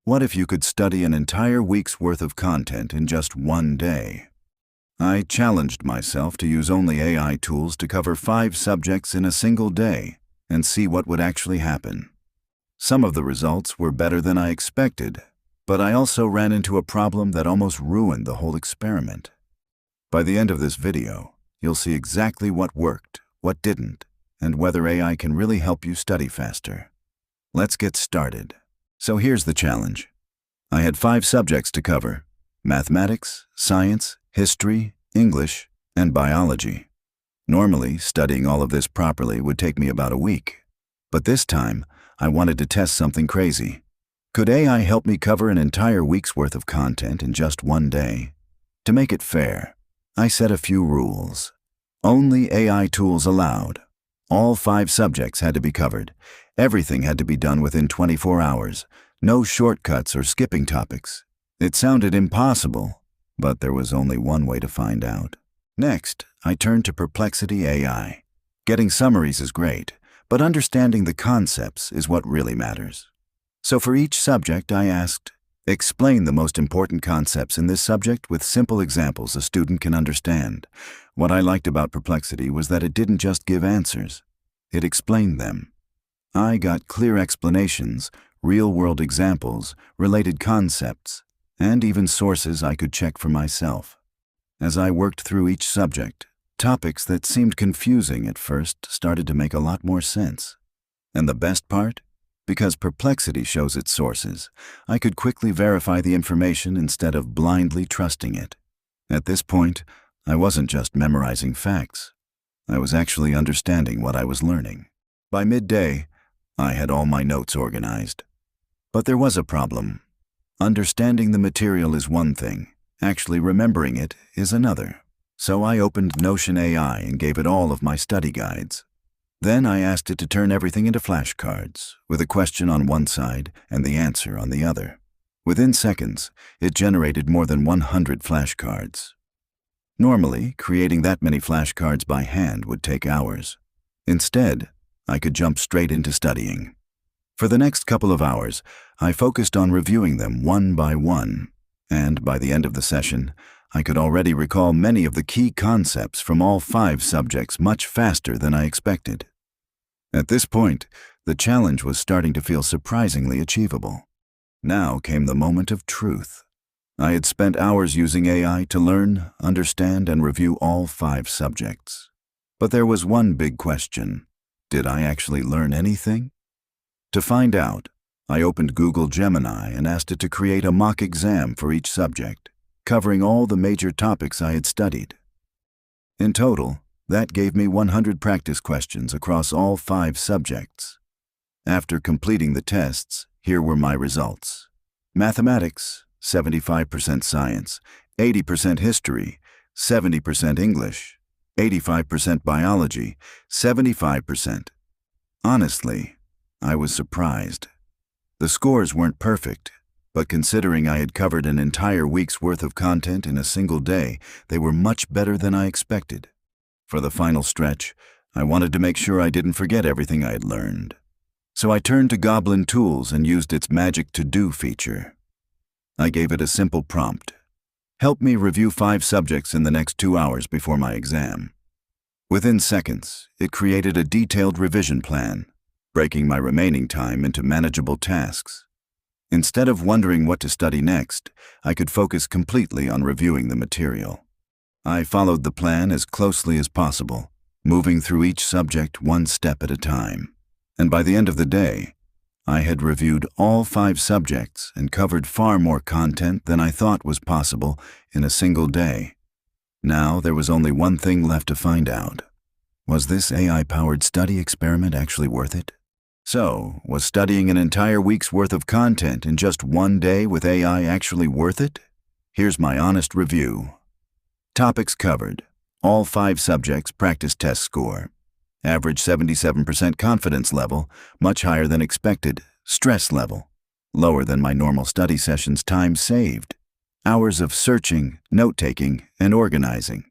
What if you could study an entire week's worth of content in just one day? I challenged myself to use only AI tools to cover 5 subjects in a single day and see what would actually happen. Some of the results were better than I expected, but I also ran into a problem that almost ruined the whole experiment. By the end of this video, you'll see exactly what worked, what didn't, and whether AI can really help you study faster. Let's get started. So here's the challenge. I had 5 subjects to cover: mathematics, science, history, English, and biology. Normally, studying all of this properly would take me about a week. But this time, I wanted to test something crazy. Could AI help me cover an entire week's worth of content in just one day? To make it fair, I set a few rules. Only AI tools allowed. All 5 subjects had to be covered. Everything had to be done within 24 hours. No shortcuts or skipping topics. It sounded impossible, but there was only one way to find out. Next, I turned to Perplexity AI. Getting summaries is great, but understanding the concepts is what really matters. So for each subject, I asked, explain the most important concepts in this subject with simple examples a student can understand. What I liked about Perplexity was that it didn't just give answers. It explained them. I got clear explanations, real-world examples, related concepts, and even sources I could check for myself. As I worked through each subject, topics that seemed confusing at first started to make a lot more sense. And the best part? Because Perplexity shows its sources, I could quickly verify the information instead of blindly trusting it. At this point, I wasn't just memorizing facts. I was actually understanding what I was learning. By midday, I had all my notes organized. But there was a problem. Understanding the material is one thing. Actually remembering it is another. So I opened Notion AI and gave it all of my study guides. Then I asked it to turn everything into flashcards, with a question on one side and the answer on the other. Within seconds, it generated more than 100 flashcards. Normally, creating that many flashcards by hand would take hours. Instead, I could jump straight into studying. For the next couple of hours, I focused on reviewing them one by one, and by the end of the session, I could already recall many of the key concepts from all 5 subjects much faster than I expected. At this point, the challenge was starting to feel surprisingly achievable. Now came the moment of truth. I had spent hours using AI to learn, understand, and review all 5 subjects. But there was one big question. Did I actually learn anything? To find out, I opened Google Gemini and asked it to create a mock exam for each subject, covering all the major topics I had studied. In total, that gave me 100 practice questions across all 5 subjects. After completing the tests, here were my results. Mathematics, 75% science, 80% history, 70% English, 85% biology, 75%. Honestly, I was surprised. The scores weren't perfect, but considering I had covered an entire week's worth of content in a single day, they were much better than I expected. For the final stretch, I wanted to make sure I didn't forget everything I had learned. So I turned to Goblin Tools and used its magic to-do feature. I gave it a simple prompt. Help me review 5 subjects in the next 2 hours before my exam. Within seconds, it created a detailed revision plan, breaking my remaining time into manageable tasks. Instead of wondering what to study next, I could focus completely on reviewing the material. I followed the plan as closely as possible, moving through each subject one step at a time. And by the end of the day, I had reviewed all 5 subjects and covered far more content than I thought was possible in a single day. Now there was only one thing left to find out. Was this AI-powered study experiment actually worth it? So, was studying an entire week's worth of content in just one day with AI actually worth it? Here's my honest review. Topics covered. All 5 subjects practice test score. Average 77% confidence level, much higher than expected. Stress level, lower than my normal study sessions. Time saved. Hours of searching, note-taking, and organizing.